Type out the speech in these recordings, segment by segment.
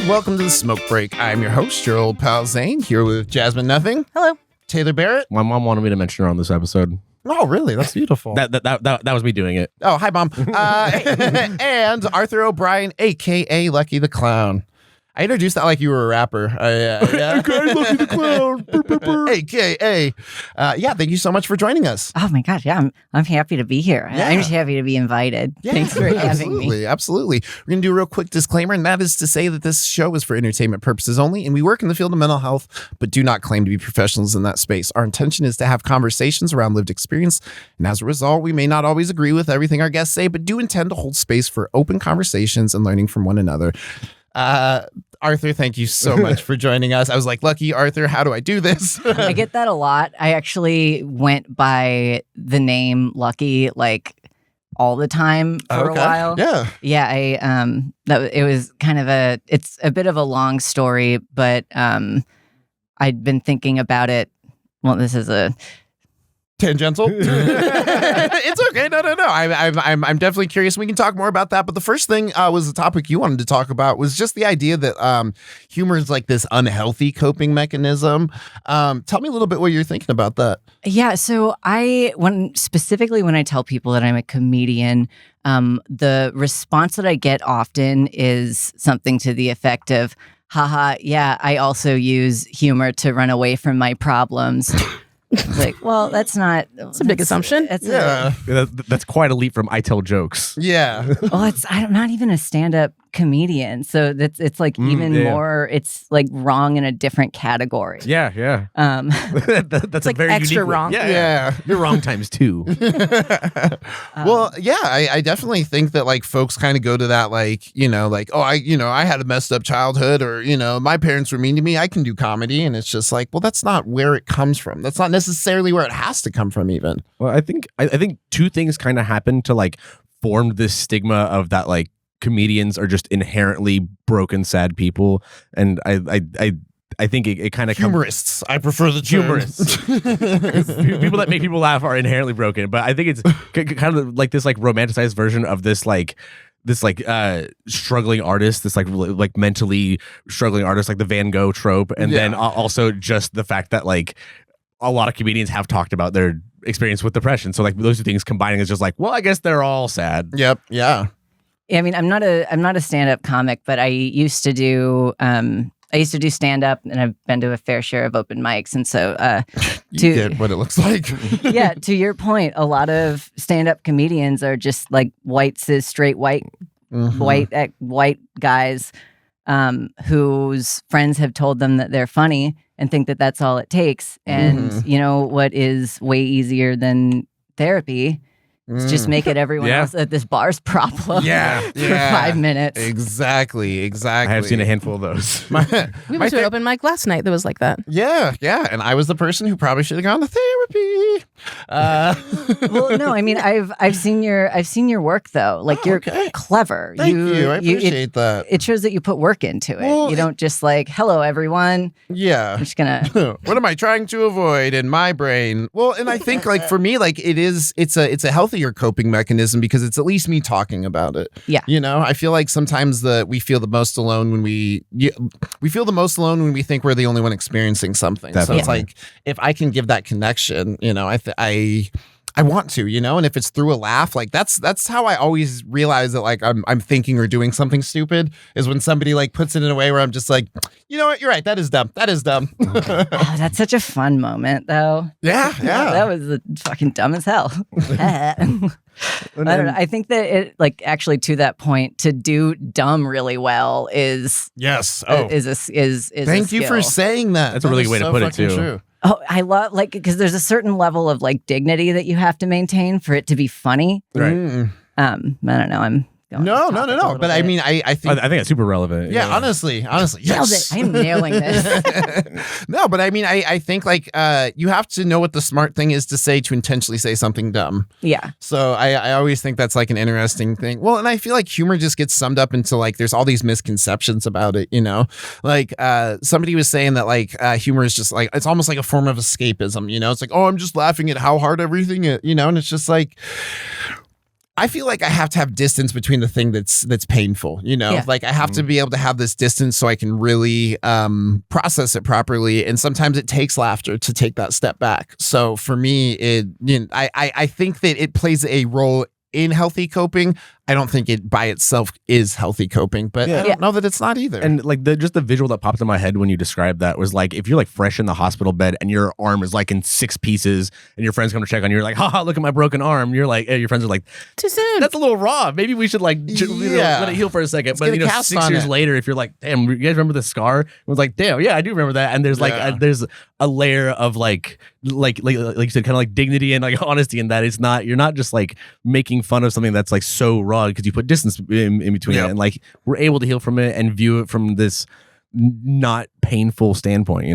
and welcome to the Smoke Break. I'm your host, your old pal Zane, here with Jasmine Nothing. Hello. Taylor Barrett. My mom wanted me to mention her on this episode. Oh, really? That's beautiful. That was me doing it. Oh, hi, Mom. And Arthur O'Brien, a.k.a. Lucky the Clown. I introduced that like you were a rapper. Okay, Lucky the Clown. A.k.a. Thank you so much for joining us. Oh my gosh, yeah, I'm happy to be here. Yeah. I'm just happy to be invited. Yeah, Thanks for having me. Absolutely. We're going to do a real quick disclaimer, and that is to say that this show is for entertainment purposes only, and we work in the field of mental health, but do not claim to be professionals in that space. Our intention is to have conversations around lived experience, and as a result, we may not always agree with everything our guests say, but do intend to hold space for open conversations and learning from one another. Arthur, thank you so much for joining us. I was like, Lucky, Arthur, how do I do this? I get that a lot. I actually went by the name Lucky like all the time for a while. Yeah. Yeah, it was kind of it's a bit of a long story, but I'd been thinking about it. Well, this is a Tangential. It's okay. No. I'm definitely curious. We can talk more about that. But the first thing was the topic you wanted to talk about was just the idea that humor is like this unhealthy coping mechanism. Tell me a little bit what you're thinking about that. Yeah. So when I tell people that I'm a comedian, the response that I get often is something to the effect of, haha, yeah, I also use humor to run away from my problems. It's like, well, that's a big assumption. That's quite a leap from I tell jokes. Yeah. Well, I'm not even a stand-up comedian, so it's like even more. It's like wrong in a different category. Yeah. That's like a very extra unique wrong. Yeah. You're wrong times two. Well, yeah, I definitely think that like folks kind of go to that like, I had a messed up childhood, or, my parents were mean to me. I can do comedy. And it's just like, well, that's not where it comes from. That's not necessarily where it has to come from even. Well, I think two things kind of happened to like form this stigma of that like comedians are just inherently broken, sad people, and I think it kind of humorists. I prefer the term. Humorists. People that make people laugh are inherently broken, but I think it's kind of like this like romanticized version of this struggling artist, this like mentally struggling artist, like the Van Gogh trope, and then also just the fact that like a lot of comedians have talked about their experience with depression. So like those two things combining is just like, well, I guess they're all sad. Yep. Yeah. I mean, I'm not a stand-up comic, but I used to do stand-up, and I've been to a fair share of open mics, and so you get what it looks like. Yeah, to your point, a lot of stand-up comedians are just like white cis straight white guys whose friends have told them that they're funny and think that that's all it takes. And you know what is way easier than therapy? Just make it everyone else at this bar's problem. For 5 minutes. Exactly. I have seen a handful of those. We went to an open mic last night that was like that. Yeah. And I was the person who probably should have gone to therapy. Well, no, I mean, I've seen your work though. Like you're clever. Thank you. I appreciate that. It shows that you put work into it. Well, you don't just like, hello everyone. Yeah. I'm just gonna. What am I trying to avoid in my brain? Well, and I think like for me, like it's a healthier coping mechanism because it's at least me talking about it. Yeah. I feel like sometimes we feel the most alone when we feel the most alone when we think we're the only one experiencing something. Definitely. So it's like if I can give that connection, I want to, and if it's through a laugh, like that's how I always realize that like I'm thinking or doing something stupid is when somebody like puts it in a way where I'm just like, you know what, you're right, that is dumb. Oh, that's such a fun moment though. Yeah. That was fucking dumb as hell. I don't know. I think that it like actually to that point to do dumb really well is yes. Is thank you for saying that. That's a really good way to put it too. True. Oh, I love because there's a certain level of like dignity that you have to maintain for it to be funny. Right. I don't know. I'm going No. off topic a little But I bit. mean, I think it's super relevant. yeah, honestly, Nailed yes. it. I am nailing this. No, but I mean, I think like you have to know what the smart thing is to say to intentionally say something dumb. Yeah. So I always think that's like an interesting thing. Well, and I feel like humor just gets summed up into like there's all these misconceptions about it, Like somebody was saying that like humor is just like it's almost like a form of escapism, It's like, oh, I'm just laughing at how hard everything is, and it's just like I feel like I have to have distance between the thing that's painful, Yeah. like I have to be able to have this distance so I can really process it properly. And sometimes it takes laughter to take that step back. So for me, I think that it plays a role in healthy coping. I don't think it by itself is healthy coping, but I don't know that it's not either. And like just the visual that popped in my head when you described that was like, if you're like fresh in the hospital bed and your arm is like in 6 pieces and your friends come to check on you, you're like, haha, look at my broken arm. You're like, your friends are like, Too soon. that's a little raw. Maybe we should like let it heal for a second. Let's get a But cast 6 on years it. later, if you're like, damn, you guys remember the scar? It was like, damn, yeah, I do remember that. And there's like there's a layer of like you said, kind of like dignity and like honesty in that. It's not, you're not just like making fun of something that's like so raw because you put distance in between it, and like we're able to heal from it and view it from this not painful standpoint,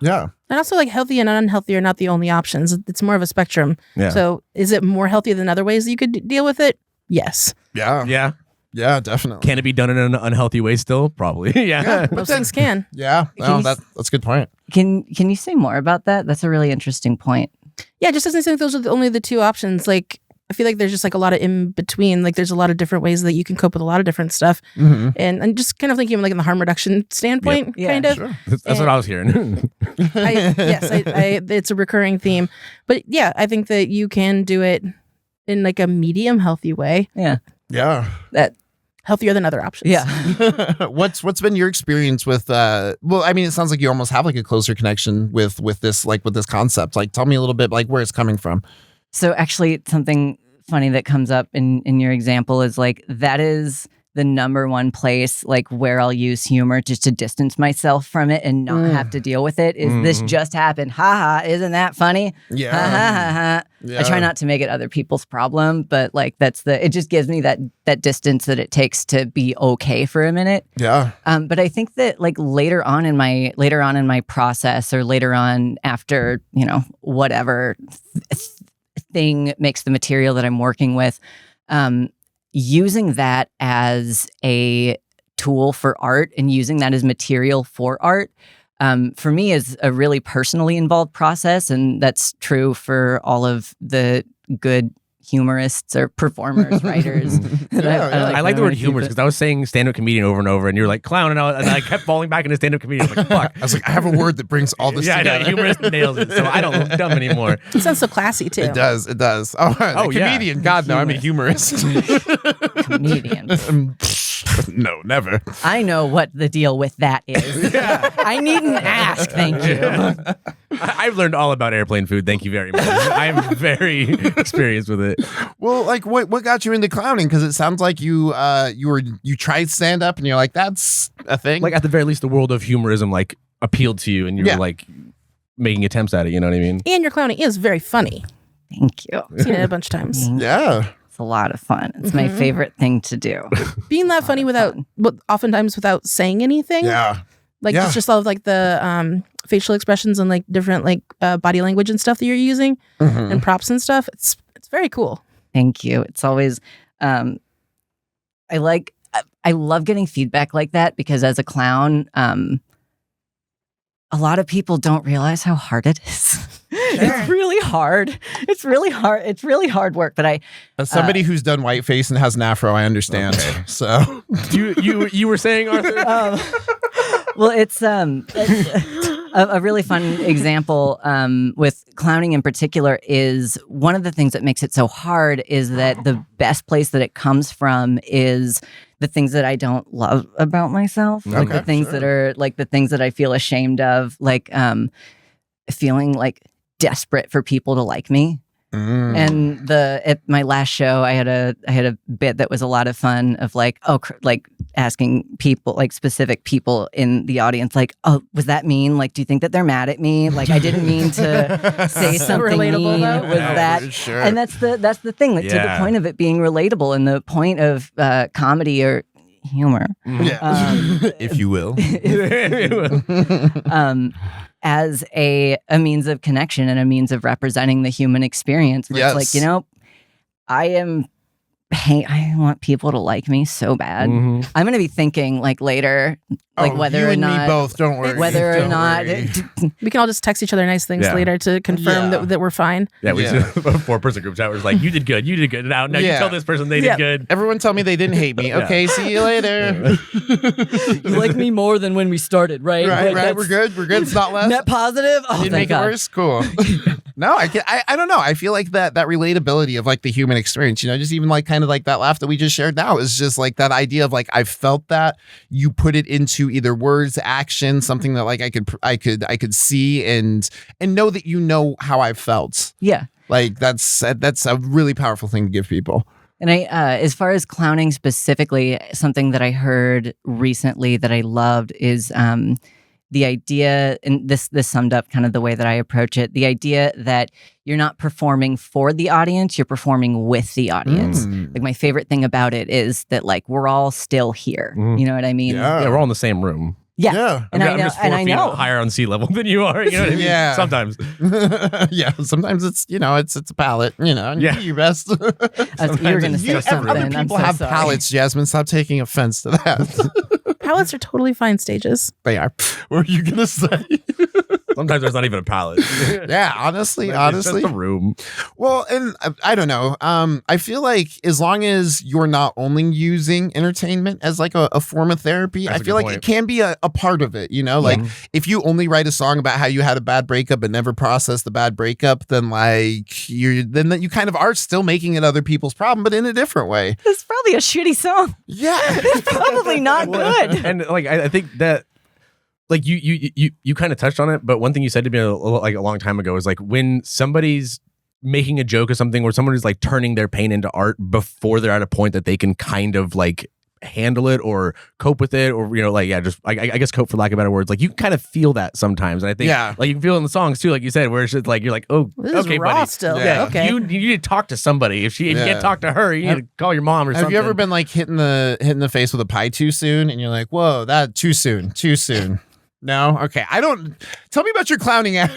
Yeah. And also, like, healthy and unhealthy are not the only options. It's more of a spectrum. Yeah. So, is it more healthy than other ways that you could deal with it? Yes. Yeah. Yeah. Yeah, definitely. Can it be done in an unhealthy way still? Probably. Yeah. Most things can. Yeah. Can No, you that's a good point. Can you say more about that? That's a really interesting point. Yeah, it just doesn't seem like those are only the two options. Like, I feel like there's just like a lot of in between. Like, there's a lot of different ways that you can cope with a lot of different stuff. Mm-hmm. And I'm just kind of thinking like in the harm reduction standpoint, Yeah, kind of. Sure. That's what I was hearing. It's a recurring theme. But yeah, I think that you can do it in like a medium healthy way, Yeah. Yeah. That. healthier than other options. Yeah. What's been your experience with well, I mean, it sounds like you almost have like a closer connection with this concept. Like, tell me a little bit like where it's coming from. So actually, something funny that comes up in your example is like that is the number one place like where I'll use humor just to distance myself from it and not have to deal with it. Is this just happened? Ha ha! Isn't that funny? Yeah. Ha ha ha ha! I try not to make it other people's problem, but like it just gives me that distance that it takes to be okay for a minute. Yeah. But I think that like later on in my process or later on after whatever thing makes the material that I'm working with, using that as a tool for art and using that as material for art, for me is a really personally involved process. And that's true for all of the good humorists or performers, writers. I like the word humorous because I was saying stand-up comedian over and over, and you're like clown, and I kept falling back into stand-up comedian. I was like, fuck. I was like, I have a word that brings all this Yeah, I together. know, humorous nails it, so I don't look dumb anymore. It sounds so classy too. It does. Oh, Oh, yeah. comedian. God, no, I'm a humorist. comedian. No, never. I know what the deal with that is. I needn't ask. Thank you. I've learned all about airplane food. Thank you very much. I'm very experienced with it. Well, like what got you into clowning? Because it sounds like you tried stand up and you're like, that's a thing. Like at the very least, the world of humorism like appealed to you, and you were like making attempts at it. You know what I mean? And your clowning is very funny. Thank you. I've seen it a bunch of times. yeah. It's a lot of fun. It's my favorite thing to do. Being that funny oftentimes without saying anything. Yeah. Like Yeah. it's just all of like the facial expressions and like different like body language and stuff that you're using and props and stuff. It's very cool. Thank you. It's always I love getting feedback like that because as a clown, a lot of people don't realize how hard it is. It's really hard. It's really hard. It's really hard work. But As somebody who's done whiteface and has an afro, I understand. Okay. So You were saying, Arthur? well, it's a really fun example with clowning in particular is one of the things that makes it so hard is that the best place that it comes from is the things that I don't love about myself, like the things that are like the things that I feel ashamed of, like feeling like desperate for people to like me. And at my last show, I had a bit that was a lot of fun of like, like asking people, like specific people in the audience, like, oh, was that mean? Like, do you think that they're mad at me? Like, I didn't mean to say something relatable, mean. though. Was that? Sure. And that's the thing, like to the Yeah. point of it being relatable and the point of comedy or humor. yeah. If you will. As a means of connection and a means of representing the human experience. Where Yes. It's like, I am I want people to like me so bad. Mhm. I'm going to be thinking like later, like whether you or and not, me both. Don't worry. whether or Don't not, worry. We can all just text each other nice things Yeah. later to confirm Yeah. that we're fine. Yeah, we Yeah. a 4-person group chat was like, you did good. Now you Yeah. tell this person they Yeah. did good. Everyone tell me they didn't hate me. Yeah. Okay, see you later. you like me more than when we started, right? Right, Like, right. that's We're good. We're good. It's not less. Net positive. Oh, Didn't thank make it God. worse. Cool. No, I don't know. I feel like that relatability of like the human experience, just even like kind of like that laugh that we just shared now is just like that idea of like, I felt that you put it into either words, action, something that like I could see and know that how I felt. Yeah. Like that's a really powerful thing to give people. And as far as clowning specifically, something that I heard recently that I loved is the idea, and this summed up kind of the way that I approach it, the idea that you're not performing for the audience, you're performing with the audience. Like my favorite thing about it is that like we're all still here. Mhm. You know what I mean? Yeah. Yeah, we're all in the same room. Yeah. And I'm I know, just 4 and I feet know. higher on sea level than you are. You know what I mean? Yeah. Sometimes. Yeah, sometimes it's it's a palette, and Yeah. you do your best. You were going to say something. Other I'm people so have sorry. palettes, Jasmine. Stop taking offense to that. Palettes are totally fine stages. They are. What were you gonna say? Sometimes there's not even a palette. Yeah, honestly. It's just a room. Well, and I don't know. I feel like as long as you're not only using entertainment as like a form of therapy, That's I a feel good like point. it can be a part of it. Like if you only write a song about how you had a bad breakup but never process the bad breakup, then like you kind of are still making it other people's problem, but in a different way. It's probably a shitty song. Yeah. Probably not good. And like I think that like you kind of touched on it, but one thing you said to me like a long time ago is like when somebody's making a joke or something, or somebody's like turning their pain into art before they're at a point that they can kind of like handle it or cope with it, or just I guess cope for lack of better words. Like you kind of feel that sometimes, and I think Yeah. like you can feel it in the songs too, like you said, where it's just like you're like, oh, This is okay, raw buddy. still. Yeah. Okay. You need to talk to somebody. If you Yeah. can't talk to her, you need to call your mom or Have something. you ever been like hitting the face with a pie too soon, and you're like, "Whoa, that too soon, too soon." No, okay. I don't. Tell me about your clowning act.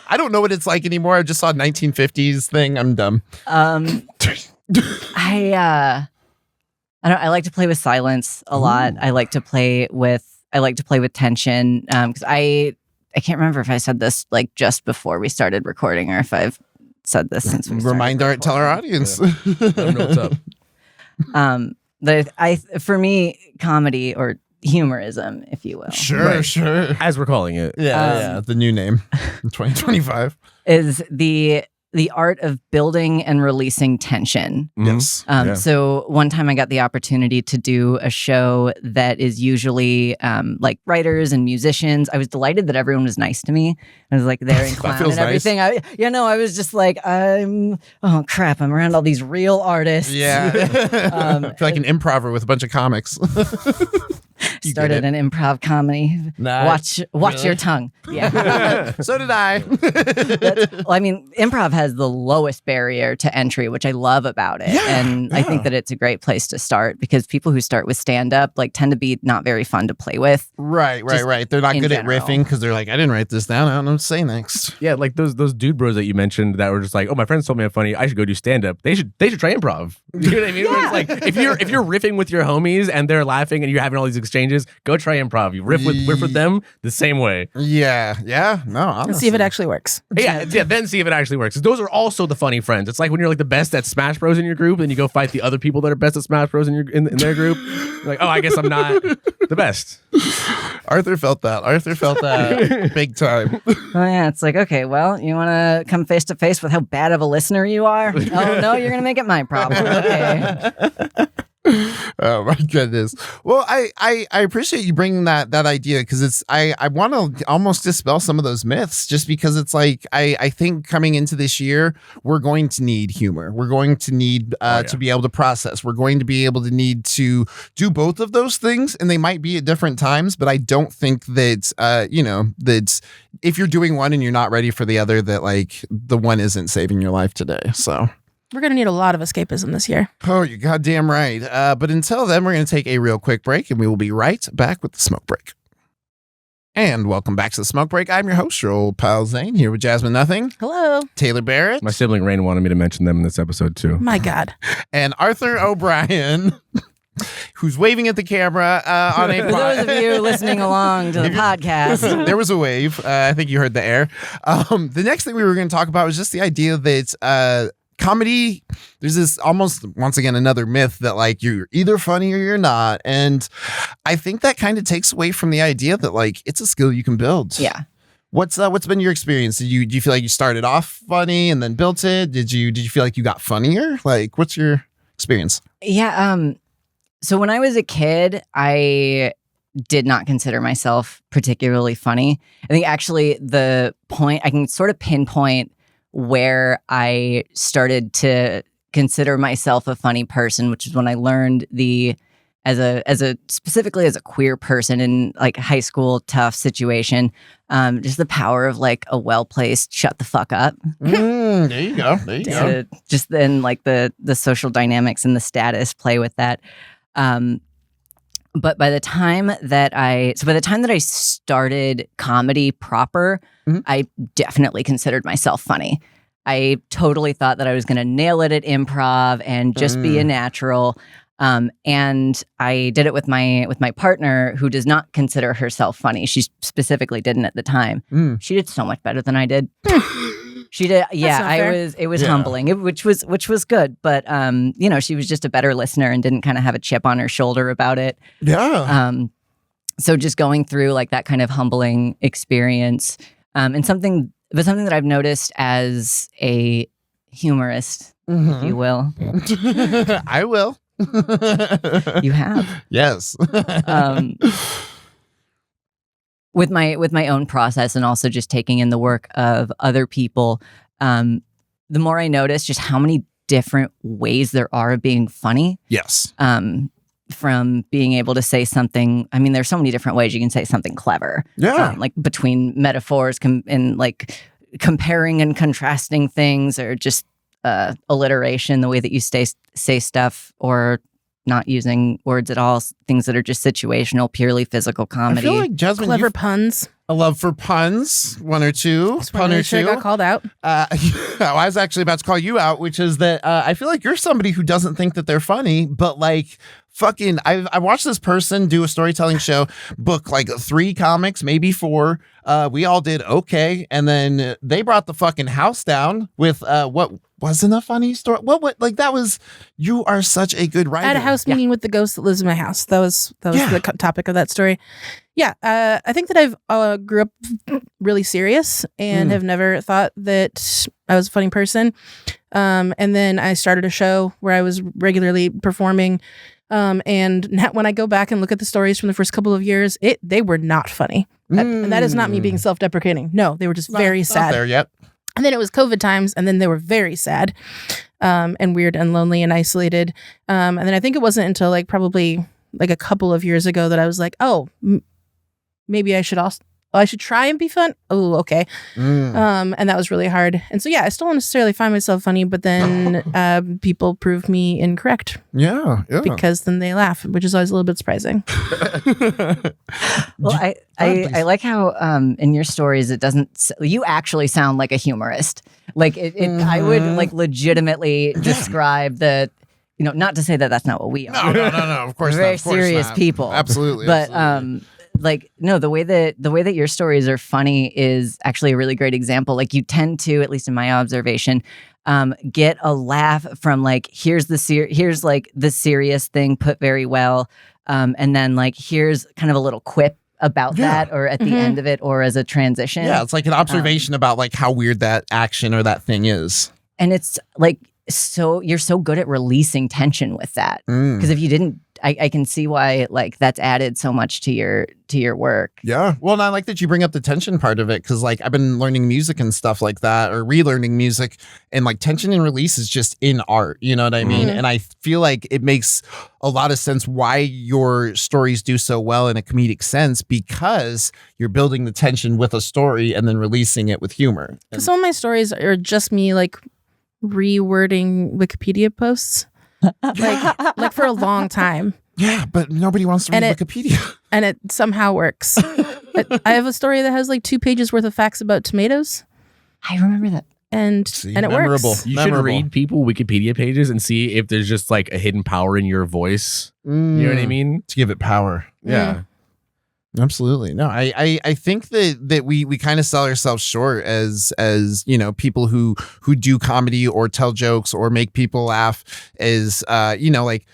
I don't know what it's like anymore. I just saw a 1950s thing. I'm dumb. I like to play with silence a lot. I like to play with tension because I can't remember if I said this like just before we started recording or if I've said this since we started Tell our recording. audience. Let them know what's up. That for me, comedy or humorism, if you will, Sure, Right. sure. As we're calling it. Yeah, the new name, 2025. is the art of building and releasing tension. Mhm. Yes. Yeah. So one time I got the opportunity to do a show that is usually like writers and musicians. I was delighted that everyone was nice to me. I was like there in clown feels and everything. I was just like, oh crap, I'm around all these real artists. Yeah. I feel like an improver with a bunch of comics. You get Started it. an improv comedy. Nice. Watch Really? your tongue. Yeah. So did I. Well, I mean, improv has the lowest barrier to entry, which I love about it. Yeah, And I think yeah. that it's a great place to start because people who start with stand up like tend to be not very fun to play with. Right. Just They're not in good general. at riffing because they're like, I didn't write this down. I don't know what to say next. Yeah, like those dude bros that you mentioned that were just like, oh, my friends told me I'm funny. I should go do stand up. They should try improv. You know what I mean? Where it's like if you're riffing with your homies and they're laughing and you're having all these exchanges, go try improv. You riff with them the same way. Yeah. No, honestly. And see if it actually works. Yeah. Then see if it actually works. Those are also the funny friends. It's like when you're like the best at Smash Bros in your group, and you go fight the other people that are best at Smash Bros in their group. You're like, oh, I guess I'm not the best. Arthur felt that big time. Oh yeah, it's like, okay, well, you want to come face to face with how bad of a listener you are? Oh no, you're gonna make it my problem. Okay. Oh my goodness. Well, I appreciate you bringing that idea because it's I want to almost dispel some of those myths just because it's like I think coming into this year we're going to need humor. We're going to need to be able to process. We're going to be able to need to do both of those things, and they might be at different times. But I don't think that that if you're doing one and you're not ready for the other, that like the one isn't saving your life today. So. We're going to need a lot of escapism this year. Oh, you're goddamn right. But until then, we're going to take a real quick break and we will be right back with the smoke break. And welcome back to the Smoke Break. I'm your host, your old pal Zane, here with Jasmine Nothing, Hello. Taylor Barrett, My sibling Rain wanted me to mention them in this episode too. My God. and Arthur O'Brien, who's waving at the camera on a For those of you listening along to the podcast, There was a wave. I think you heard the air. The next thing we were going to talk about was just the idea that comedy, there's this almost, once again, another myth that like you're either funny or you're not. And I think that kind of takes away from the idea that like it's a skill you can build. yeah. What's been your experience? Do you feel like you started off funny and then built it? Did you feel like you got funnier? Like, what's your experience? Yeah. So when I was a kid, I did not consider myself particularly funny. I think actually the point I can sort of pinpoint where I started to consider myself a funny person, which is when I learned specifically as a queer person in like a high school tough situation, just the power of like a well-placed shut the fuck up. There you go. Just then like the social dynamics and the status play with that. But by the time that I started comedy proper, Mhm. I definitely considered myself funny. I totally thought that I was going to nail it at improv and just be a natural. And I did it with my partner, who does not consider herself funny. She specifically didn't at the time. She did so much better than I did. She did, yeah. not fair. It was Yeah. humbling, which was good. But she was just a better listener and didn't kind of have a chip on her shoulder about it. Yeah. So just going through like that kind of humbling experience, and something that I've noticed as a humorist, if you will, I will. you have. Yes. With my own process and also just taking in the work of other people, the more I notice just how many different ways there are of being funny. Yes. From being able to say something, I mean, there's so many different ways you can say something clever. Yeah. Like between metaphors and like comparing and contrasting things, or just alliteration, the way that you say stuff, or not using words at all, things that are just situational, purely physical I comedy. feel like Jasmine, Clever you've puns. a love for puns, one or two, Just pun wanted or to sure I two. got called out. I was actually about to call you out, which is that I feel like you're somebody who doesn't think that they're funny, but like fucking, I watched this person do a storytelling show, book like 3 comics, maybe 4. We all did okay, and then they brought the fucking house down with what wasn't a funny story. What like that was. You are such a good writer. I had a house meeting with the ghost that lives in my house. That was Yeah. the topic of that story. Yeah, I think that I've grew up really serious and have never thought that I was a funny person. And then I started a show where I was regularly performing. And now when I go back and look at the stories from the first couple of years, they were not funny. And that is not me being self-deprecating. No, they were just very Not sad. there yet. And then it was COVID times, and then they were very sad, and weird and lonely and isolated. And then I think it wasn't until like probably like a couple of years ago that I was like, oh, maybe I should try and be fun. Oh, okay. And that was really hard. And so, yeah, I still don't necessarily find myself funny, but then people prove me incorrect Yeah. because then they laugh, which is always a little bit surprising. Well, I like how in your stories it doesn't. You actually sound like a humorist. Like I would like legitimately describe the. Not to say that that's not what we are. No. Of course, Very not. Of course serious not. people. Absolutely. But absolutely. like no, the way that your stories are funny is actually a really great example. Like you tend to, at least in my observation, get a laugh from like here's like the serious thing put very well, and then like here's kind of a little quip about Yeah. that, or at the end of it, or as a transition. Yeah, it's like an observation about like how weird that action or that thing is. And it's like you're so good at releasing tension with that, because if you didn't, I can see why like that's added so much to your work. Yeah. Well, and I like that you bring up the tension part of it, because like I've been learning music and stuff like that, or relearning music, and like tension and release is just in art. You know what I mean? And I feel like it makes a lot of sense why your stories do so well in a comedic sense, because you're building the tension with a story and then releasing it with humor. Because some of my stories are just me like rewording Wikipedia posts, like for a long time. Yeah, but nobody wants to read And Wikipedia. And it somehow works. I have a story that has like 2 pages worth of facts about tomatoes, I remember that. and See, and it memorable. works. You Memorable. should read people Wikipedia pages and see if there's just like a hidden power in your voice. You know what I mean? To give it power. Yeah. Absolutely. No, I think that we kind of sell ourselves short as people who do comedy or tell jokes or make people laugh as like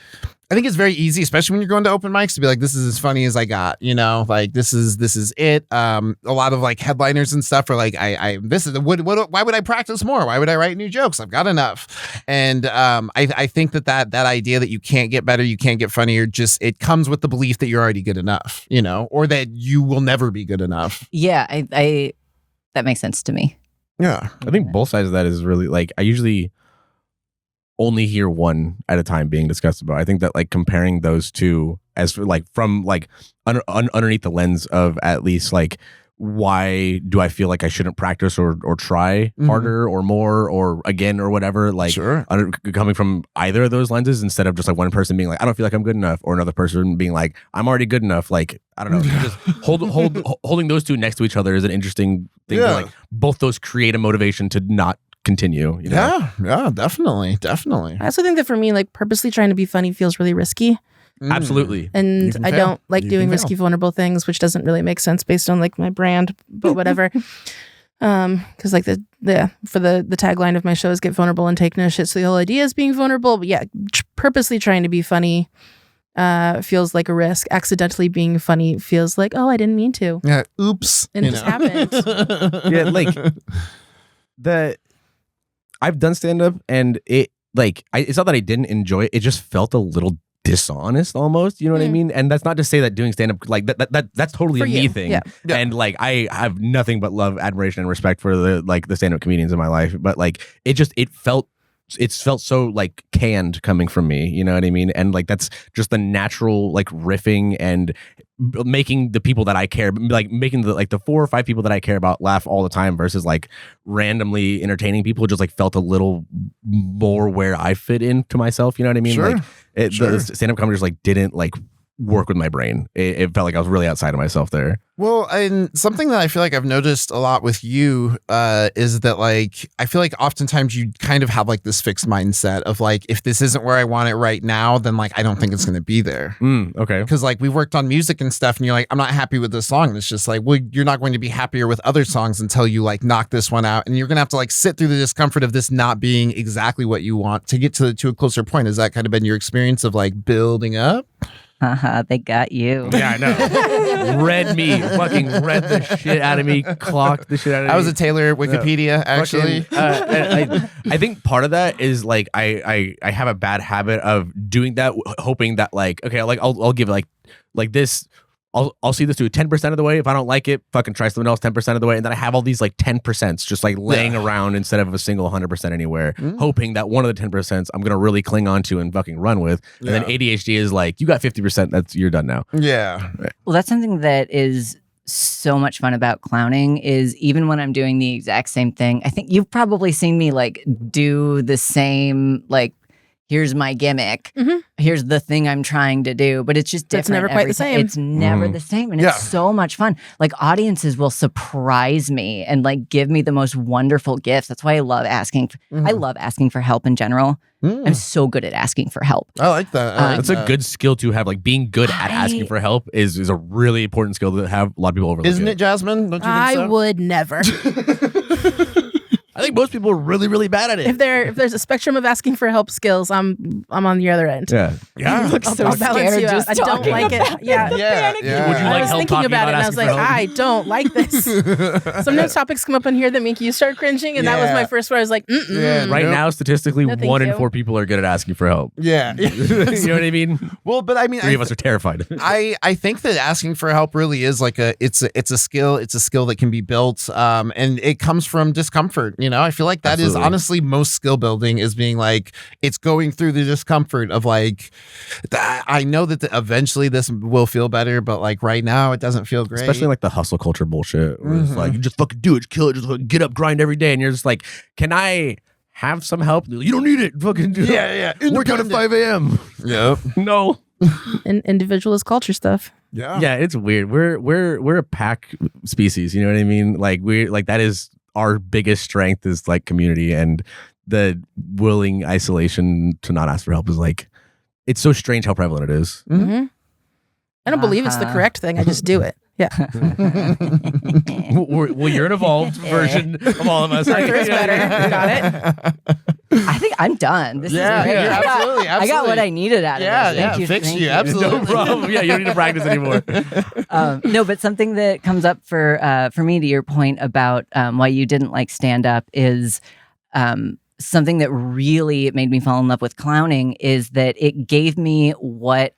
I think it's very easy, especially when you're going to open mics, to be like, this is as funny as I got, like this is it. A lot of like headliners and stuff are like, why would I practice more? Why would I write new jokes? I've got enough. And I think that idea that you can't get better, you can't get funnier, just it comes with the belief that you're already good enough, or that you will never be good enough. Yeah, I that makes sense to me. Yeah. I think both sides of that is really like, I usually only hear one at a time being discussed about. I think that like comparing those two as for like from like underneath the lens of at least like, why do I feel like I shouldn't practice or try harder or more or again or whatever, like Sure. Coming from either of those lenses instead of just like one person being like, I don't feel like I'm good enough, or another person being like, I'm already good enough. Like, I don't know, just holding those two next to each other is an interesting thing. Yeah. To, like, both those create a motivation to not continue. Yeah, definitely. I also think that for me, like purposely trying to be funny feels really risky. Absolutely. You And can I fail. don't like You doing can risky, vulnerable things, which doesn't really make sense based on like my brand, but whatever. Because like for the tagline of my show is "Get vulnerable and take no shit." So the whole idea is being vulnerable, but yeah, purposely trying to be funny feels like a risk. Accidentally being funny feels like, oh, I didn't mean to. Yeah. Oops. And it just happened. Yeah, like I've done stand up and it like it's not that I didn't enjoy it, it just felt a little dishonest almost, you know what I mean? And that's not to say that doing stand up like that's totally For a me you, thing. yeah. Yeah. And like I have nothing but love, admiration and respect for the stand up comedians in my life, but like it felt so like canned coming from me, you know what I mean? And like that's just the natural like riffing and making the people that I care, like making the 4 or 5 people that I care about laugh all the time versus like randomly entertaining people, just like felt a little more where I fit into myself, you know what I mean? Sure. Like the stand-up comedy just like didn't like work with my brain. It felt like I was really outside of myself there. Well, and something that I feel like I've noticed a lot with you is that like I feel like oftentimes you kind of have like this fixed mindset of like, if this isn't where I want it right now, then like I don't think it's going to be there. Okay. Because like we worked on music and stuff, and you're like, I'm not happy with this song. And it's just like, well, you're not going to be happier with other songs until you like knock this one out, and you're gonna have to like sit through the discomfort of this not being exactly what you want to get to a closer point. Has that kind of been your experience of like building up? They got you. Yeah, I know. Read the shit out of me, clocked the shit out of me. I was a Taylor Wikipedia, actually. Fucking, I think part of that is like I have a bad habit of doing that, hoping that like, okay, like I'll give like this. I'll see this through 10% of the way. If I don't like it, fucking try something else 10% of the way. And then I have all these like 10% just like laying around instead of a single 100% anywhere, hoping that one of the 10% I'm going to really cling on to and fucking run with. And then ADHD is like, you got 50%, you're done now. Yeah. Well, that's something that is so much fun about clowning is even when I'm doing the exact same thing, I think you've probably seen me like do the same, like, here's my gimmick. Here's the thing I'm trying to do, but it's just different. It's never quite every the time. same. It's never the same. And it's so much fun. Like audiences will surprise me and like give me the most wonderful gifts. That's why I love asking. I love asking for help in general. I'm so good at asking for help. I like that. That's a good skill to have. Like being good at asking for help is a really important skill to have. A lot of people overlook. Isn't it, Jasmine? Don't you think I so? would never. I think most people are really, really bad at it. If there's a spectrum of asking for help skills, I'm on the other end. Yeah. Yeah. I'll balance you out. I don't like it. Yeah. Yeah. Would you I like was help thinking talking about it, and I asking was for like, help? I don't like this. Sometimes topics come up in here that make you start cringing, and that was my first where I was like, Yeah. Right Nope. now, statistically, No, thank 1 in you. 4 people are good at asking for help. Yeah. You know what I mean? Well, but I mean, 3 of us are terrified. I think that asking for help really is like it's a skill. It's a skill that can be built, and it comes from discomfort. You know, I feel like that is Absolutely. honestly most skill building is being like it's going through the discomfort of like I know that eventually this will feel better, but like right now it doesn't feel great. Especially like the hustle culture bullshit. Where it's like, you just fucking do it, just kill it, just fucking get up, grind every day. And you're just like, can I have some help? You don't need it. Fucking do it. Yeah. Work out at 5 a.m. Yep. No. and individualist culture stuff. Yeah, it's weird. We're a pack species, you know what I mean? Like we're like that is our biggest strength is like community, and the willing isolation to not ask for help is like it's so strange how prevalent it is. Mhm. I don't believe it's the correct thing. I just do it. Yeah. Well, you're an evolved version of all of us. Arthur is better. Got it. I think I'm done. This is great. absolutely. I got what I needed out of this. Thank you. Fix Thank you. Absolutely. No problem. Yeah, you don't need to practice anymore. No, but something that comes up for me to your point about why you didn't like stand up is something that really made me fall in love with clowning is that it gave me what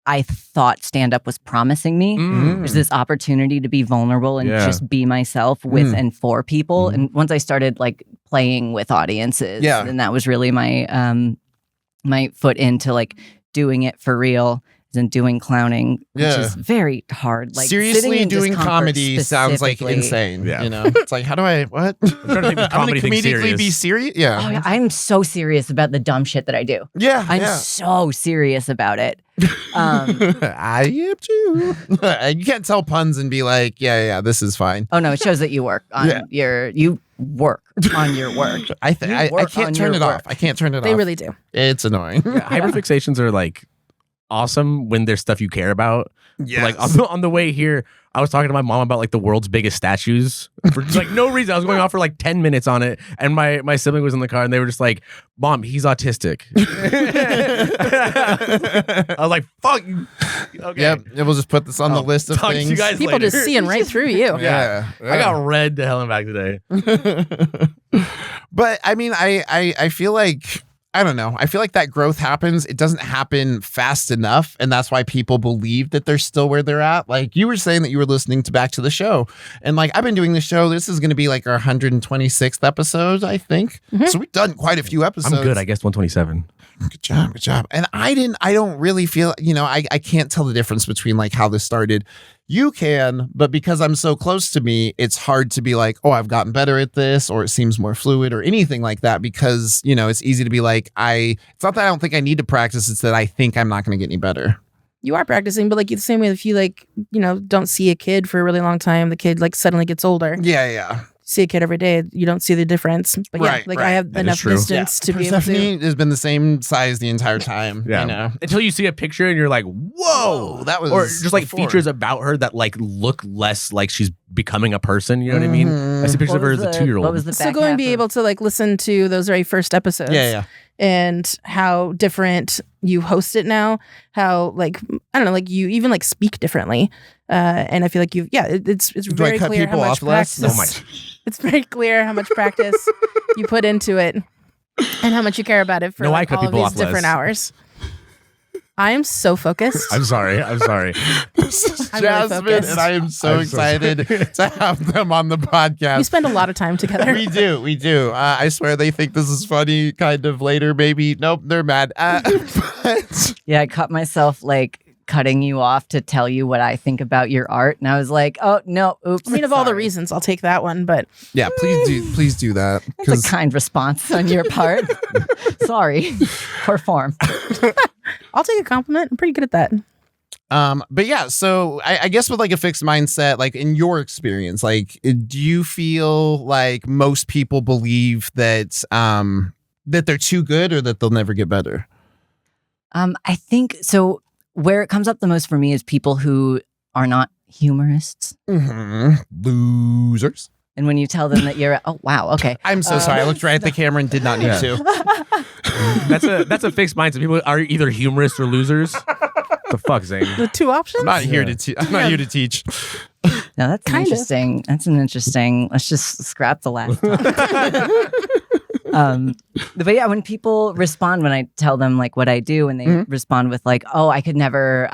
I thought stand up was promising me. There's this opportunity to be vulnerable and just be myself with and for people. And once I started like playing with audiences, and that was really my my foot into like doing it for real and doing clowning, which is very hard. Like seriously, doing comedy sounds like insane. Yeah. You know, it's like, how do I? What? I'm trying to think of I'm gonna comedy thing comedically serious. be serious. Yeah. Oh, yeah, I'm so serious about the dumb shit that I do. Yeah. I'm so serious about it. I am too. You can't tell puns and be like, yeah, this is fine. Oh no, it shows that you work on you work on your work. I can't turn it off. I can't turn it off. They really do. It's annoying. Hyperfixations are like awesome when there's stuff you care about. Yes. Like on the way here, I was talking to my mom about like the world's biggest statues for just, like no reason. I was going off for like 10 minutes on it, and my sibling was in the car, and they were just like, "Mom, he's autistic." I was like, "Fuck." Okay. Yep. We'll just put this on the list of talk to things. you guys People later. just seeing right through you. Yeah. I got read to hell and back today. But I mean, I feel like, I don't know. I feel like that growth happens. It doesn't happen fast enough. And that's why people believe that they're still where they're at. Like you were saying that you were listening to Back to the Show. And like, I've been doing the show. This is going to be like our 126th episode, I think. So we've done quite a few episodes. I'm good. I guess 127. Good job. And I don't really feel, I can't tell the difference between like how this started. You can, but because I'm so close to me, it's hard to be like, oh, I've gotten better at this, or it seems more fluid or anything like that, because, it's easy to be like, it's not that I don't think I need to practice. It's that I think I'm not going to get any better. You are practicing, but like the same way if you like, don't see a kid for a really long time, the kid like suddenly gets older. Yeah. See a kid every day, you don't see the difference. But I have That is enough true. distance to be able to. Persephone has been the same size the entire time. Yeah. Until you see a picture and you're like, whoa, that was or just like before. features about her that like look less like she's becoming a person. You know what I mean? I see pictures of her as a 2-year-old. What was the So back going half to be of- able to like listen to those very first episodes. Yeah. And how different you host it now, how like I don't know, like you even like speak differently, and I feel like it's Do I very cut clear how people much off less? practice. Oh It's very clear how much practice you put into it, and how much you care about it for No, like, I cut all of people these off different less. hours. I am so focused. I'm sorry. This is I'm really Jasmine, focused. and I am so I'm so excited to have them on the podcast. We spend a lot of time together. We do. I swear they think this is funny kind of later, maybe. Nope, they're mad. But Yeah, I cut myself like cutting you off to tell you what I think about your art, and I was like, oh no, oops. I mean, of all the sorry. reasons, I'll take that one. But yeah, please do that. That's a kind response on your part. Sorry, poor form. I'll take a compliment. I'm pretty good at that. But yeah, so I guess with like a fixed mindset, like in your experience, like do you feel like most people believe that that they're too good or that they'll never get better? I think so. Where it comes up the most for me is people who are not humorists. Losers. And when you tell them that you're, oh wow, okay. I'm so sorry. I looked right at the camera and did not need to. That's a fixed mindset. People are either humorists or losers. The fuck, Zane? The two options. I'm not here to I'm not here to teach. Now that's Kind of. interesting. That's an interesting. Let's just scrap the last time. But yeah, when people respond, when I tell them like what I do, and they respond with like, "Oh, I could never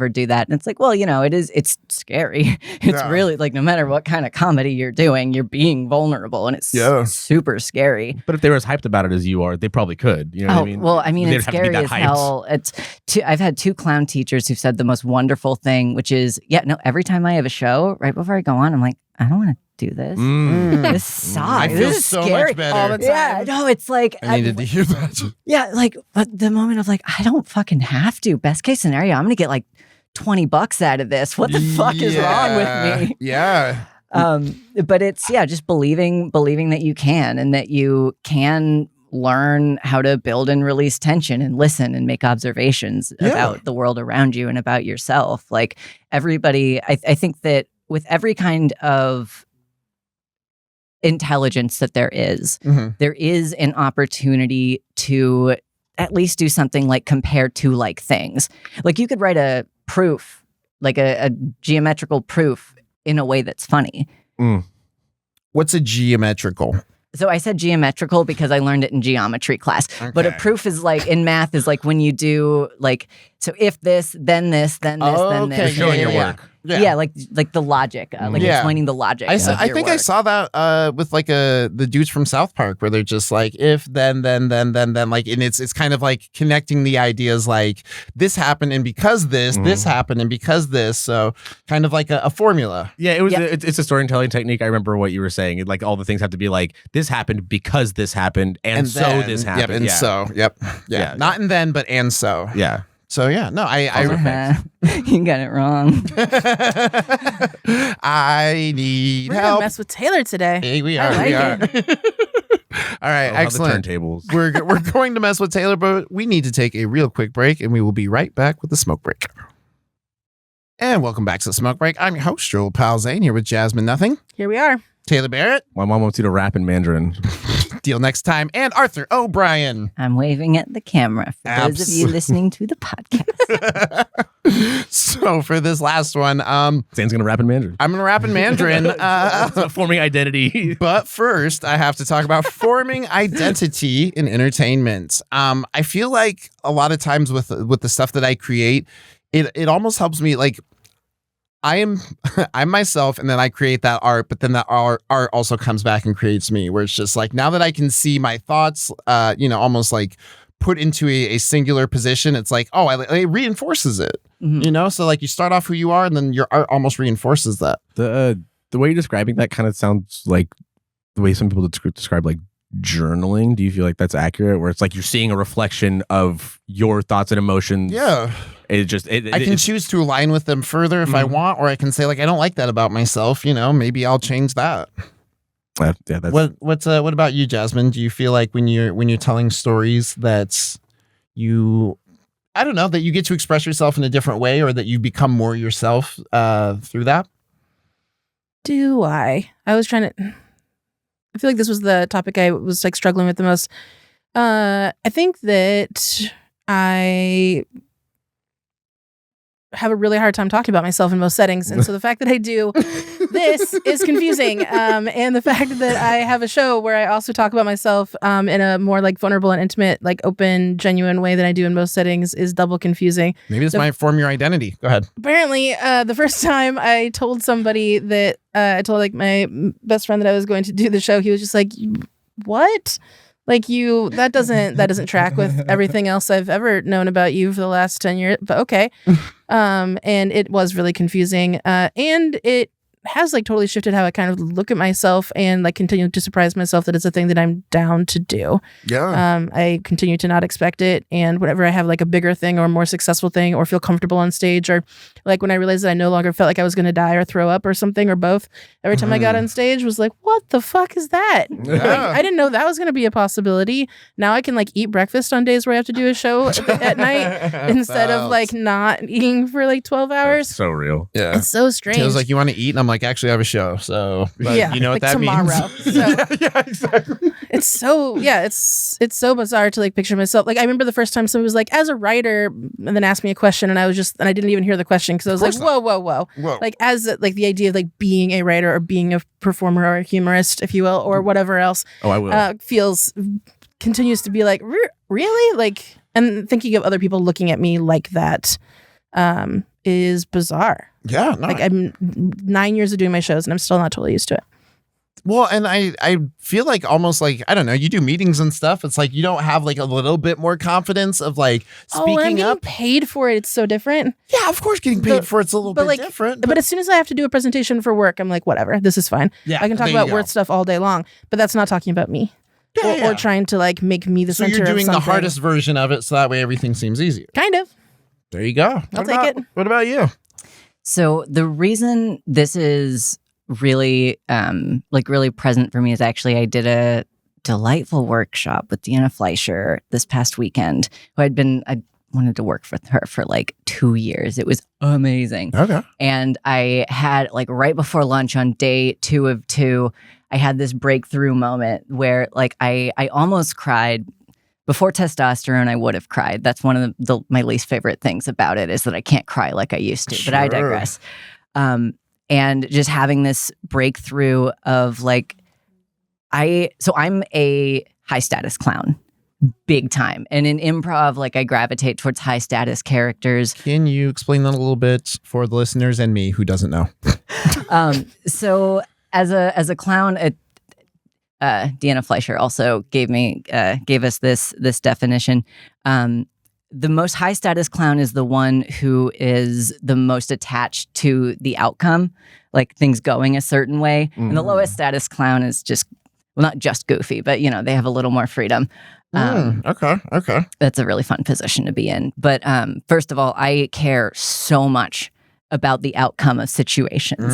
do that," and it's like, well, it's scary. It's really like no matter what kind of comedy you're doing, you're being vulnerable, and it's super scary. But if they were as hyped about it as you are, they probably could. You know what I mean? Well, I mean, They'd it's have to be scary that as hyped. hell. I've had 2 clown teachers who've said the most wonderful thing, which is, every time I have a show, right before I go on, I'm like, I don't want to do this. This sucks. I feel This is so scary. much better. All the time. Yeah, no, it's like I needed to hear that. but the moment of like, I don't fucking have to. Best case scenario, I'm gonna get like $20 out of this. What the fuck is wrong with me? Yeah. But it's just believing that you can, and that you can learn how to build and release tension and listen and make observations about the world around you and about yourself. Like everybody, I think that with every kind of intelligence that there is an opportunity to at least do something like compare to like things. Like you could write a proof, like a geometrical proof in a way that's funny. What's a geometrical? So I said geometrical because I learned it in geometry class. Okay. But a proof is like in math is like when you do like, so if this, then this, then this, then this. You're showing your yeah. work. Yeah, like the logic, like explaining the logic. I of your think I work. saw that with like the dudes from South Park, where they're just like if then like, and it's kind of like connecting the ideas like this happened and because this happened and because this, so kind of like a formula. Yeah, it was. It's a storytelling technique. I remember what you were saying. Like all the things have to be like this happened because this happened and so then, this happened. Yep, and so Yeah. not and then but and so. Yeah. So yeah, no, You got it wrong. I need We're gonna help. mess with Taylor today. Hey, we I are. like We are. All right, excellent. The turntables. We're going to mess with Taylor, but we need to take a real quick break, and we will be right back with the smoke break. And welcome back to the smoke break. I'm your host, Joel Pal Zane, here with Jasmine Nothing, Here we are. Taylor Barrett. My mom wants you to rap in Mandarin. Deal next time, and Arthur O'Brien. I'm waving at the camera for those of you listening to the podcast. So for this last one, Zane's gonna rap in Mandarin. I'm gonna rap in Mandarin. Forming identity. But first, I have to talk about forming identity in entertainment. I feel like a lot of times with the stuff that I create, it almost helps me like. I'm myself, and then I create that art, but then that art also comes back and creates me, where it's just like, now that I can see my thoughts, almost like put into a singular position, it's like, it reinforces it, so like you start off who you are, and then your art almost reinforces that. The way you're describing that kind of sounds like the way some people describe like journaling. Do you feel like that's accurate, where it's like you're seeing a reflection of your thoughts and emotions? Yeah. I can choose to align with them further if I want, or I can say like, I don't like that about myself. Maybe I'll change that. That's What about you, Jasmine? Do you feel like when you're telling stories that I don't know, that you get to express yourself in a different way, or that you become more yourself through that? Do I was trying to. I feel like this was the topic I was like struggling with the most. I think that I have a really hard time talking about myself in most settings, and so the fact that I do this is confusing. And the fact that I have a show where I also talk about myself in a more like vulnerable and intimate, like open, genuine way than I do in most settings is double confusing. Maybe this might form your identity. Go ahead. Apparently, the first time I told somebody that I told like my best friend that I was going to do the show, he was just like, "What? Like that doesn't track with everything else I've ever known about you for the last 10 years." But okay. And it was really confusing. And it has like totally shifted how I kind of look at myself, and like continue to surprise myself that it's a thing that I'm down to do. Yeah. I continue to not expect it. And whenever I have like a bigger thing or a more successful thing, or feel comfortable on stage, or like when I realized that I no longer felt like I was going to die or throw up or something, or both, every time I got on stage was like, what the fuck is that? Like, I didn't know that was going to be a possibility. Now I can like eat breakfast on days where I have to do a show at night instead of like not eating for like 12 hours. so real. Yeah. It's so strange. It was like, you want to eat? And I'm like, actually, I have a show. So, but Yeah, you know what like that tomorrow. means? So- yeah, exactly. It's so it's so bizarre to like picture myself. Like I remember the first time somebody was like, as a writer, and then asked me a question, and I didn't even hear the question because I was like, course whoa. Whoa. Like as like the idea of like being a writer or being a performer or a humorist, if you will, or whatever else, Oh, I will. continues to be like, really? Like, and thinking of other people looking at me like that is bizarre. Yeah. No, Like I'm 9 years of doing my shows and I'm still not totally used to it. well, and I feel like almost like, I don't know, you do meetings and stuff. It's like you don't have like a little bit more confidence of like When I'm speaking getting up. paid for it, it's so different. Yeah, of course, getting paid But- for it's a little but bit like- different. But as soon as I have to do a presentation for work, I'm like, whatever, this is fine. yeah, I can talk there you about go. word stuff all day long, but that's not talking about me Yeah, or trying to like make me the so center you're of doing the something. hardest version of it, so that way everything seems easier. Kind of. There you go. I'll take it. What about you? So the reason this is really really present for me is actually I did a delightful workshop with Deanna Fleischer this past weekend, who I wanted to work with her for like 2 years. It was amazing. Okay. And I had like right before lunch on day 2 of 2, I had this breakthrough moment where like I almost cried. Before testosterone, I would have cried. That's one of my least favorite things about it is that I can't cry like I used to, but I digress. And just having this breakthrough of like, I'm a high status clown, big time. And in improv, like I gravitate towards high status characters. Can you explain that a little bit for the listeners and me who doesn't know? So as a clown, Deanna Fleischer also gave us this definition. The most high status clown is the one who is the most attached to the outcome, like things going a certain way. And the lowest status clown is just, well, not just goofy, but they have a little more freedom. Okay. That's a really fun position to be in. But first of all, I care so much about the outcome of situations.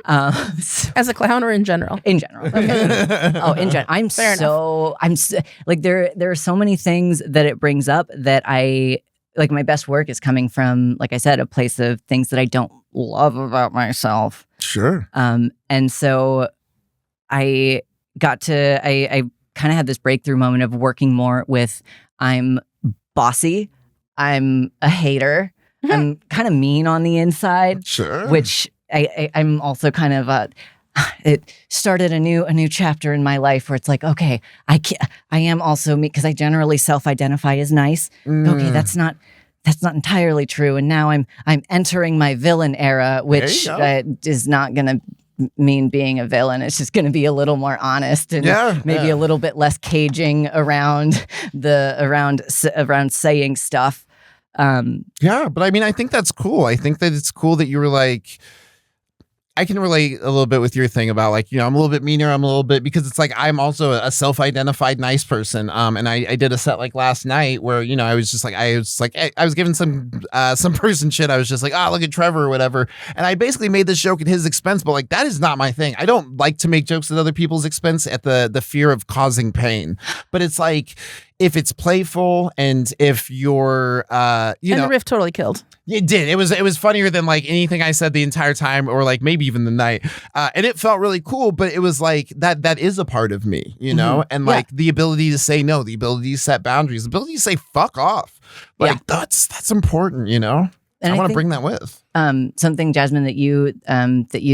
As a clown or in general? In general. Okay. Oh, in general. There are so many things that it brings up that I like. My best work is coming from, like I said, a place of things that I don't love about myself. Sure. And so I kind of had this breakthrough moment of working more with, I'm bossy, I'm a hater, I'm kind of mean on the inside. Sure. Which I'm also kind of it started a new chapter in my life where it's like, okay, I am also me, because I generally self-identify as nice. Okay, that's not entirely true. And now I'm entering my villain era, which is not going to mean being a villain. It's just going to be a little more honest and maybe a little bit less caging around saying stuff. But I mean, I think that's cool. I think that it's cool that you were like, I can relate a little bit with your thing about like, I'm a little bit meaner. I'm a little bit, because it's like, I'm also a self-identified nice person. And I did a set like last night where, I was giving some person shit. I was just like, look at Trevor or whatever. And I basically made this joke at his expense, but like, that is not my thing. I don't like to make jokes at other people's expense at the fear of causing pain. But it's like, if it's playful and if you're, and the riff totally killed. It did. It was funnier than like anything I said the entire time, or like maybe even the night. And it felt really cool, but it was like that is a part of me, and like the ability to say no, the ability to set boundaries, the ability to say fuck off. Like that's important, And I want to bring that with. Something, Jasmine, that you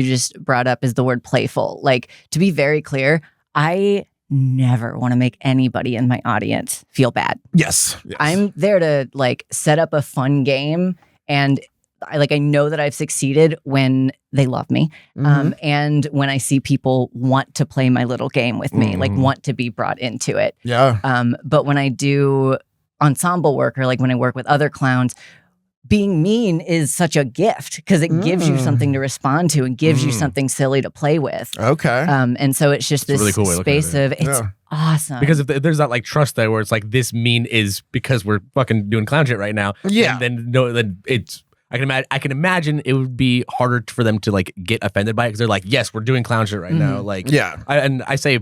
just brought up is the word playful. Like, to be very clear, I never want to make anybody in my audience feel bad. Yes. I'm there to like set up a fun game, and I know that I've succeeded when they love me, and when I see people want to play my little game with me, like want to be brought into it. Yeah. But when I do ensemble work, or like when I work with other clowns, being mean is such a gift because it gives you something to respond to and gives you something silly to play with. Okay. And so it's just this really cool space of it's awesome. Because if there's that like trust there where it's like, this mean is because we're fucking doing clown shit right now. Yeah. And then it's, I can imagine it would be harder for them to like get offended by it because they're like, yes, we're doing clown shit right now. Like, I say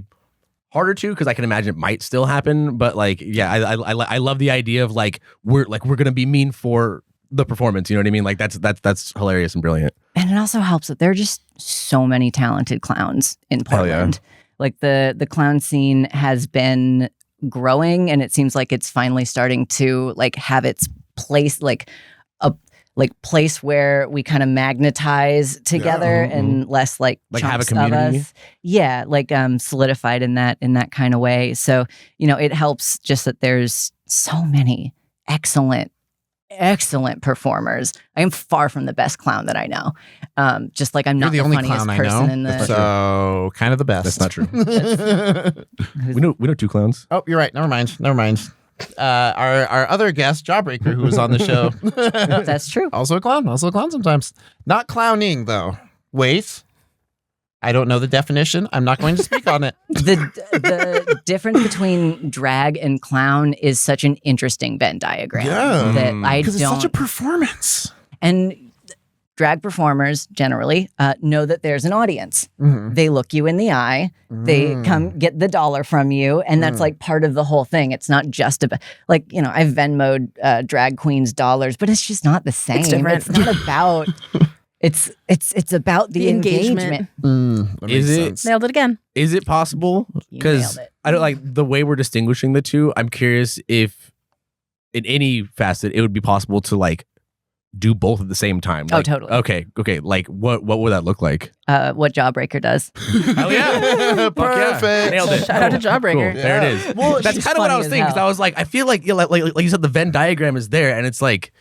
harder to because I can imagine it might still happen, but like, I love the idea of like we're gonna be mean for the performance, you know what I mean? Like that's hilarious and brilliant. And it also helps that there are just so many talented clowns in Portland. Like the clown scene has been growing, and it seems like it's finally starting to like have its place, like a place where we kind of magnetize together and less like have a chunks community. of us. Yeah, like solidified in that kind of way. So, it helps just that there's so many excellent performers. I am far from the best clown that I know. Just like I'm not the only funniest clown person I know, in the. So kind of the best. That's not true. we know two clowns. Oh, you're right. Never mind. Our other guest, Jawbreaker, who was on the show. That's true. Also a clown sometimes. Not clowning though. Wait. I don't know the definition. I'm not going to speak on it. The difference between drag and clown is such an interesting Venn diagram that I Because it's such a don't. performance. And drag performers generally know that there's an audience. Mhm. They look you in the eye. They come get the dollar from you, and that's like part of the whole thing. It's not just about like I've Venmoed drag queens dollars, but it's just not the same. It's different. It's not about. It's about the engagement. That Is makes it- sense. Nailed it again. Is it possible? You Because nailed it. I don't like the way we're distinguishing the two. I'm curious if in any facet it would be possible to like do both at the same time. Oh, Like, totally. Okay. Like what would that look like? What Jawbreaker does. Hell yeah. Fuck yeah. Perfect. Nailed it. Shout out to Jawbreaker. Cool. There it is. Well, That's she's kind of what I funny was as thinking. Because hell. I was like, I feel like like you said, the Venn diagram is there, and it's like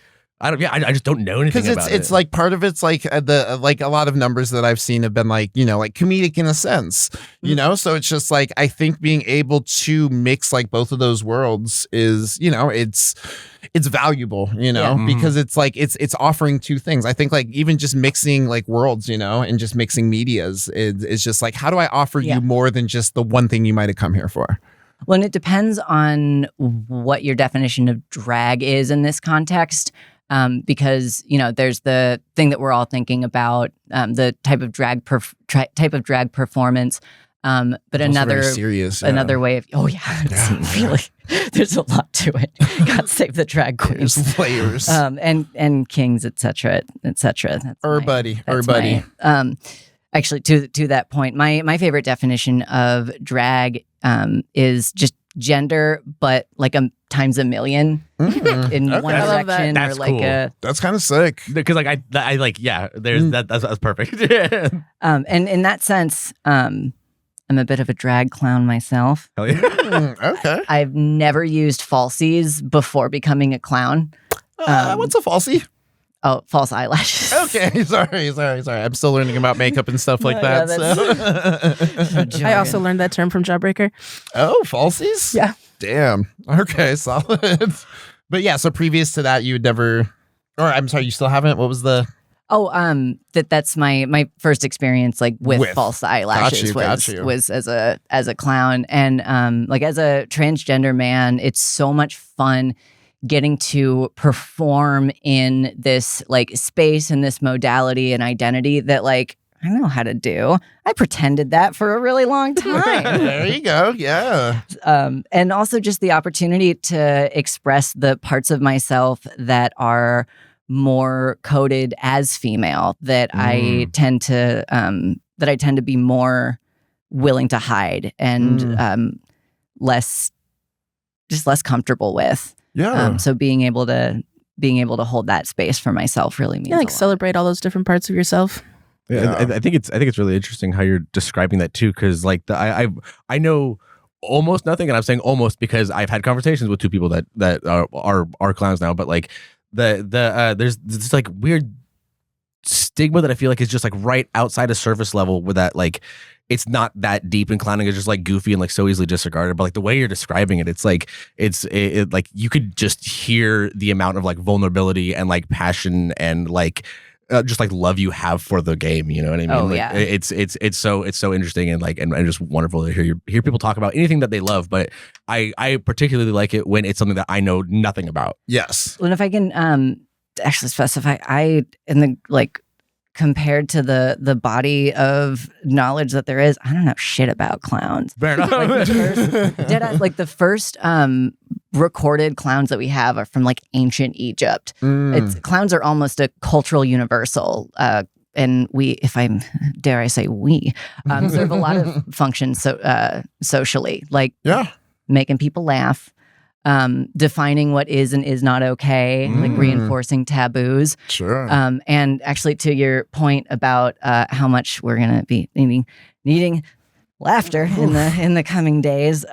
I just don't know anything because about it's it. like part of it's like like a lot of numbers that I've seen have been like like comedic in a sense, so it's just like I think being able to mix like both of those worlds is it's valuable, because it's like it's offering two things. I think like even just mixing like worlds, and just mixing medias is just like how do I offer Yeah. you more than just the one thing you might have come here for. Well, and it depends on what your definition of drag is in this context. Because there's the thing that we're all thinking about, the type of drag performance, but Also another very serious, another way of really, there's a lot to it. God save the drag queens, There's layers. and kings, etc. That's Buddy. actually, to that point, my favorite definition of drag is just gender, but like times a million in one Okay. I love that. direction, That's or like cool. That's kind of sick. because like I like there's that's perfect. and in that sense, I'm a bit of a drag clown myself. Hell yeah. Okay. I've never used falsies before becoming a clown. What's a falsie? Oh, false eyelashes. Okay, sorry. I'm still learning about makeup and stuff like No, that. yeah, so. I also learned that term from Jawbreaker. Oh, falsies? Yeah. Damn. Okay, solid. But yeah, so previous to that, you would never, or I'm sorry, you still haven't? What was the? Oh, that's my first experience like with false eyelashes Got you. was as a clown, and like as a transgender man, it's so much fun getting to perform in this like space and this modality and identity that like I know how to do. I pretended that for a really long time. There you go. Yeah. And also just the opportunity to express the parts of myself that are more coded as female that I tend to be more willing to hide and less comfortable with. Yeah. So being able to hold that space for myself really means Yeah, like a lot. celebrate all those different parts of yourself. Yeah, I think it's really interesting how you're describing that too, because like I know almost nothing, and I'm saying almost because I've had conversations with two people that are clowns now, but like there's this like weird stigma that I feel like is just like right outside of surface level, with that like it's not that deep, and clowning is just like goofy and like so easily disregarded. But like the way you're describing it, it's like it like you could just hear the amount of like vulnerability and like passion and like just like love you have for the game, you know what I mean? Oh, like, yeah. It's so interesting and like and just wonderful to hear people talk about anything that they love. But I particularly like it when it's something that I know nothing about. Yes. And if I can actually specify, compared to the body of knowledge that there is, I don't know shit about clowns. Fair enough. The first recorded clowns that we have are from like ancient Egypt. Clowns are almost a cultural universal. And we, if I'm dare I say we, serve a lot of functions socially, like Yeah. making people laugh, defining what is and is not okay, like reinforcing taboos. Sure. And actually, to your point about how much we're gonna be needing laughter in the coming days,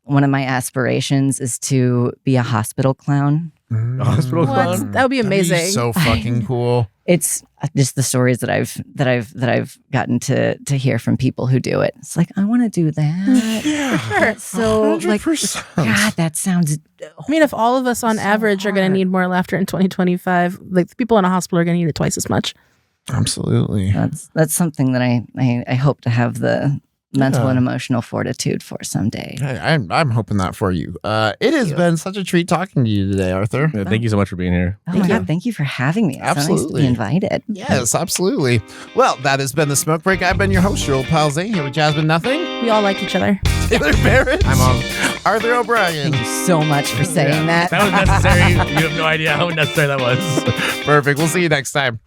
one of my aspirations is to be a hospital clown. A hospital What? clown? That would be That'd be amazing. so fucking cool. It's just the stories that I've gotten to hear from people who do it. It's like I want to do that. Yeah. So like, 100%. God, that sounds. I mean, if all of us on So average are going hard. to need more laughter in 2025, like the people in a hospital are going to need it twice as much. Absolutely. That's something that I hope to have the mental and emotional fortitude for someday. I'm hoping that for you. It has been such a treat talking to you today, Arthur. Yeah, thank you so much for being here. Oh my God, thank you for having me. It's Absolutely. so nice to be invited. Yes, absolutely. Well, that has been the Smoke Break. I've been your host, your old pal Zane, here with Jasmine Nothing, We all like each other. Taylor Barrett, I'm on. Arthur O'Brien. Thank you so much for saying that. That was necessary. You have no idea how necessary that was. Perfect. We'll see you next time.